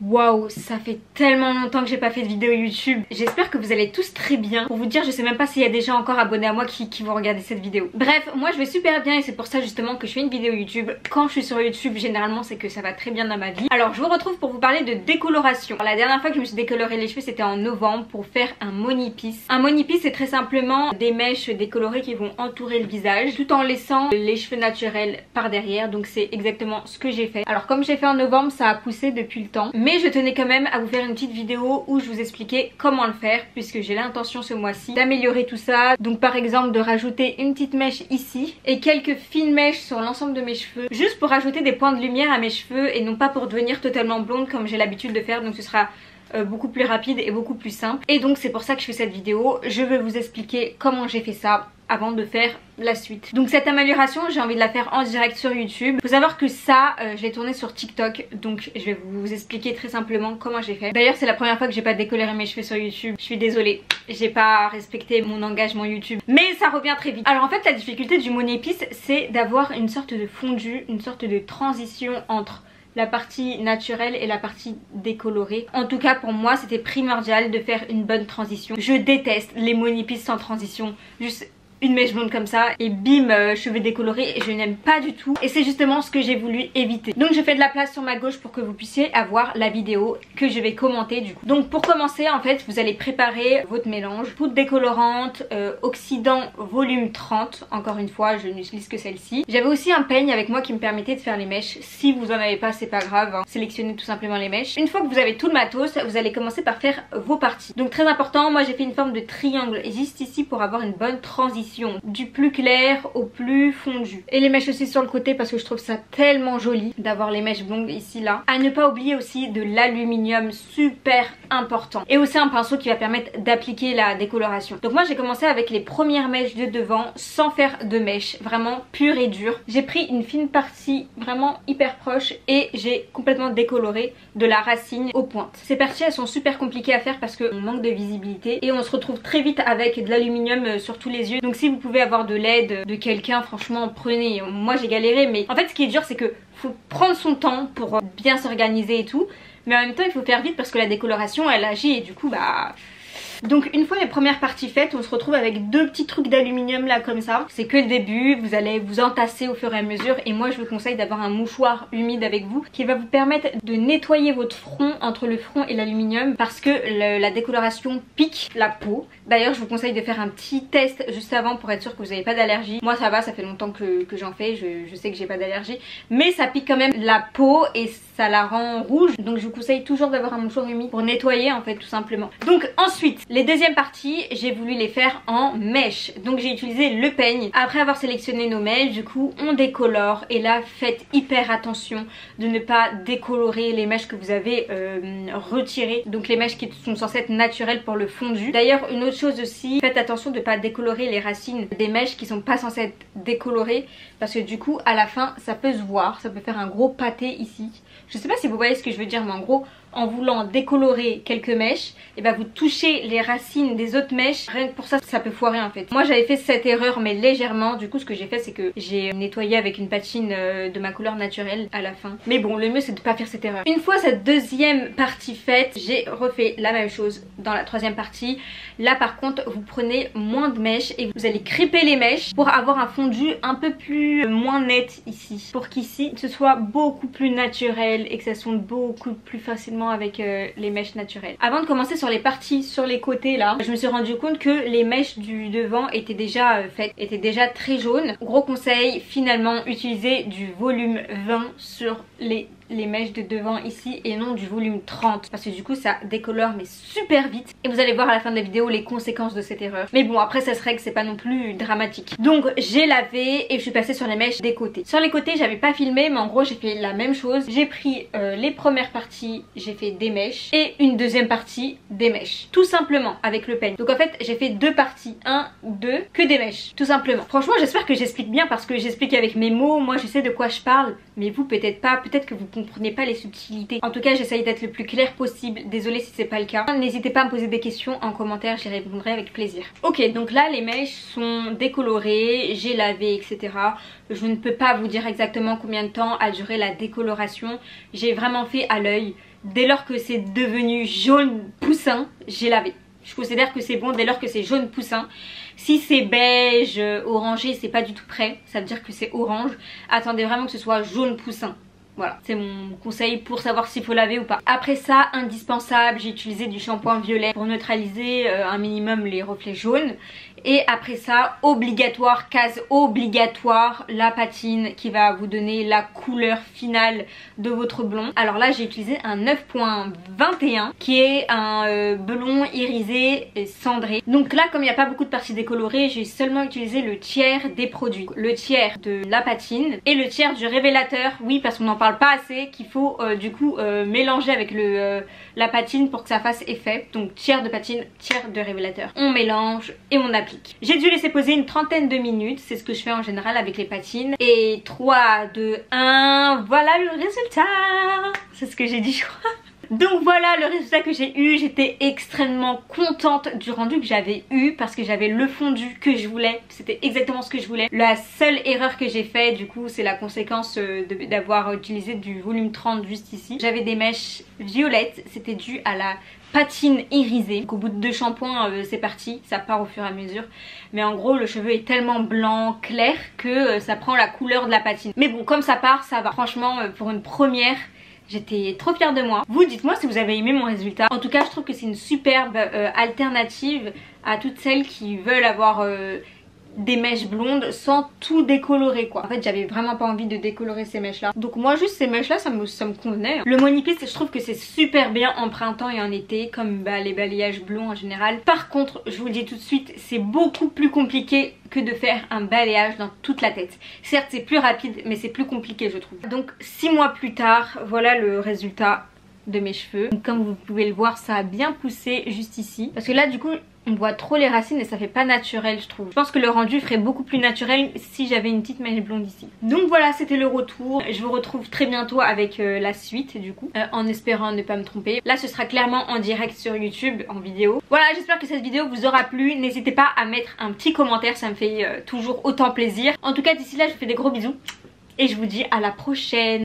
Waouh, ça fait tellement longtemps que j'ai pas fait de vidéo YouTube. J'espère que vous allez tous très bien. Pour vous dire, je sais même pas s'il y a des gens encore abonnés à moi qui vont regarder cette vidéo. Bref, moi je vais super bien et c'est pour ça justement que je fais une vidéo YouTube. Quand je suis sur YouTube, généralement c'est que ça va très bien dans ma vie. Alors je vous retrouve pour vous parler de décoloration. La dernière fois que je me suis décoloré les cheveux, c'était en novembre pour faire un moni-piece. Un moni-piece, c'est très simplement des mèches décolorées qui vont entourer le visage tout en laissant les cheveux naturels par derrière. Donc c'est exactement ce que j'ai fait. Alors comme j'ai fait en novembre, ça a poussé depuis le temps, mais je tenais quand même à vous faire une petite vidéo où je vous expliquais comment le faire, puisque j'ai l'intention ce mois-ci d'améliorer tout ça. Donc par exemple de rajouter une petite mèche ici et quelques fines mèches sur l'ensemble de mes cheveux, juste pour rajouter des points de lumière à mes cheveux et non pas pour devenir totalement blonde comme j'ai l'habitude de faire. Donc ce sera beaucoup plus rapide et beaucoup plus simple. Et donc c'est pour ça que je fais cette vidéo. Je vais vous expliquer comment j'ai fait ça avant de faire la suite. Donc cette amélioration, j'ai envie de la faire en direct sur YouTube. Faut savoir que ça, je l'ai tourné sur TikTok, donc je vais vous expliquer très simplement comment j'ai fait. D'ailleurs c'est la première fois que j'ai pas décoloré mes cheveux sur YouTube. Je suis désolée, j'ai pas respecté mon engagement YouTube, mais ça revient très vite. Alors en fait la difficulté du moni-piece, c'est d'avoir une sorte de fondu, une sorte de transition entre la partie naturelle et la partie décolorée. En tout cas pour moi c'était primordial de faire une bonne transition. Je déteste les moni-piece sans transition. Juste une mèche blonde comme ça et bim, cheveux décolorés, et je n'aime pas du tout et c'est justement ce que j'ai voulu éviter. Donc je fais de la place sur ma gauche pour que vous puissiez avoir la vidéo que je vais commenter du coup. Donc pour commencer en fait vous allez préparer votre mélange, poudre décolorante, oxydant volume 30, encore une fois je n'utilise que celle-ci. J'avais aussi un peigne avec moi qui me permettait de faire les mèches. Si vous en avez pas c'est pas grave, hein. Sélectionnez tout simplement les mèches. Une fois que vous avez tout le matos, vous allez commencer par faire vos parties. Donc très important, moi j'ai fait une forme de triangle juste ici pour avoir une bonne transition du plus clair au plus fondu. Et les mèches aussi sur le côté parce que je trouve ça tellement joli d'avoir les mèches blondes ici là. À ne pas oublier aussi de l'aluminium, super important. Et aussi un pinceau qui va permettre d'appliquer la décoloration. Donc moi j'ai commencé avec les premières mèches de devant sans faire de mèches, vraiment pure et dure. J'ai pris une fine partie vraiment hyper proche et j'ai complètement décoloré de la racine aux pointes. Ces parties elles sont super compliquées à faire parce qu'on manque de visibilité et on se retrouve très vite avec de l'aluminium sur tous les yeux. Donc si vous pouvez avoir de l'aide de quelqu'un, franchement prenez. Moi j'ai galéré, mais en fait ce qui est dur c'est que faut prendre son temps pour bien s'organiser et tout, mais en même temps il faut faire vite parce que la décoloration elle agit et du coup bah... Donc une fois les premières parties faites, on se retrouve avec deux petits trucs d'aluminium là comme ça. C'est que le début, vous allez vous entasser au fur et à mesure et moi je vous conseille d'avoir un mouchoir humide avec vous qui va vous permettre de nettoyer votre front entre le front et l'aluminium parce que la décoloration pique la peau. D'ailleurs je vous conseille de faire un petit test juste avant pour être sûr que vous n'avez pas d'allergie. Moi ça va, ça fait longtemps que j'en fais, je sais que j'ai pas d'allergie, mais ça pique quand même la peau et ça la rend rouge. Donc je vous conseille toujours d'avoir un mouchoir humide pour nettoyer en fait tout simplement. Donc ensuite les deuxièmes parties j'ai voulu les faire en mèches. Donc j'ai utilisé le peigne. Après avoir sélectionné nos mèches, du coup on décolore et là faites hyper attention de ne pas décolorer les mèches que vous avez retirées. Donc les mèches qui sont censées être naturelles pour le fondu. D'ailleurs une autre chose aussi, faites attention de ne pas décolorer les racines des mèches qui sont pas censées être décolorées parce que du coup à la fin ça peut se voir, ça peut faire un gros pâté ici. Je sais pas si vous voyez ce que je veux dire mais en gros en voulant décolorer quelques mèches, et bah vous touchez les racines des autres mèches, rien que pour ça ça peut foirer en fait. Moi j'avais fait cette erreur mais légèrement, du coup ce que j'ai fait c'est que j'ai nettoyé avec une patine de ma couleur naturelle à la fin. Mais bon le mieux c'est de pas faire cette erreur. Une fois cette deuxième partie faite, j'ai refait la même chose dans la troisième partie. Là par contre vous prenez moins de mèches et vous allez crêper les mèches pour avoir un fondu un peu plus moins net ici. Pour qu'ici ce soit beaucoup plus naturel et que ça sonde beaucoup plus facilement avec les mèches naturelles. Avant de commencer sur les parties sur les côtés là, je me suis rendu compte que les mèches du devant étaient déjà faites, étaient déjà très jaunes. Gros conseil, finalement utilisez du volume 20 sur les mèches de devant ici et non du volume 30 parce que du coup ça décolore mais super vite et vous allez voir à la fin de la vidéo les conséquences de cette erreur. Mais bon après ça se règle, c'est pas non plus dramatique. Donc j'ai lavé et je suis passée sur les mèches des côtés. Sur les côtés j'avais pas filmé mais en gros j'ai fait la même chose. J'ai pris les premières parties, j'ai fait des mèches et une deuxième partie des mèches. Tout simplement avec le peigne. Donc en fait j'ai fait deux parties, 1, 2, que des mèches. Tout simplement. Franchement j'espère que j'explique bien parce que j'explique avec mes mots. Moi je sais de quoi je parle mais vous peut-être pas, peut-être que vous comprenez pas les subtilités. En tout cas j'essaye d'être le plus clair possible, désolée si c'est pas le cas. N'hésitez pas à me poser des questions en commentaire, j'y répondrai avec plaisir. Ok donc là les mèches sont décolorées, j'ai lavé etc. Je ne peux pas vous dire exactement combien de temps a duré la décoloration, j'ai vraiment fait à l'œil. dès lors que c'est devenu jaune poussin, j'ai lavé. Je considère que c'est bon dès lors que c'est jaune poussin. Si c'est beige, orangé, c'est pas du tout prêt. Ça veut dire que c'est orange. Attendez vraiment que ce soit jaune poussin. Voilà, c'est mon conseil pour savoir s'il faut laver ou pas. Après ça, indispensable, j'ai utilisé du shampoing violet pour neutraliser un minimum les reflets jaunes. Et après ça, obligatoire, case obligatoire, la patine qui va vous donner la couleur finale de votre blond. Alors là, j'ai utilisé un 9.21 qui est un blond irisé et cendré. Donc là, comme il n'y a pas beaucoup de parties décolorées, j'ai seulement utilisé le tiers des produits. Le tiers de la patine et le tiers du révélateur. Oui, parce qu'on n'en parle pas assez, qu'il faut du coup mélanger avec la patine pour que ça fasse effet. Donc tiers de patine, tiers de révélateur. On mélange et on applique. J'ai dû laisser poser une trentaine de minutes, c'est ce que je fais en général avec les patines. Et 3, 2, 1, voilà le résultat. C'est ce que j'ai dit je crois. Donc voilà le résultat que j'ai eu. J'étais extrêmement contente du rendu que j'avais eu parce que j'avais le fondu que je voulais. C'était exactement ce que je voulais. La seule erreur que j'ai fait du coup, c'est la conséquence d'avoir utilisé du volume 30 juste ici. J'avais des mèches violettes, c'était dû à la patine irisée. Donc au bout de 2 shampoings c'est parti, ça part au fur et à mesure. Mais en gros le cheveu est tellement blanc clair que ça prend la couleur de la patine. Mais bon, comme ça part, ça va. Franchement pour une première, j'étais trop fière de moi. Vous dites-moi si vous avez aimé mon résultat. En tout cas je trouve que c'est une superbe alternative à toutes celles qui veulent avoir des mèches blondes sans tout décolorer quoi. En fait j'avais vraiment pas envie de décolorer ces mèches là. Donc moi juste ces mèches là ça me convenait. Le Monipiste je trouve que c'est super bien en printemps et en été comme les balayages blonds en général. Par contre je vous le dis tout de suite, c'est beaucoup plus compliqué que de faire un balayage dans toute la tête. Certes c'est plus rapide mais c'est plus compliqué je trouve. Donc 6 mois plus tard, voilà le résultat de mes cheveux. Donc, comme vous pouvez le voir, ça a bien poussé juste ici. Parce que là du coup on voit trop les racines et ça fait pas naturel je trouve. Je pense que le rendu ferait beaucoup plus naturel si j'avais une petite mèche blonde ici. Donc voilà, c'était le retour. Je vous retrouve très bientôt avec la suite du coup, en espérant ne pas me tromper. Là ce sera clairement en direct sur YouTube, en vidéo. Voilà, j'espère que cette vidéo vous aura plu. N'hésitez pas à mettre un petit commentaire, ça me fait toujours autant plaisir. En tout cas d'ici là je vous fais des gros bisous et je vous dis à la prochaine.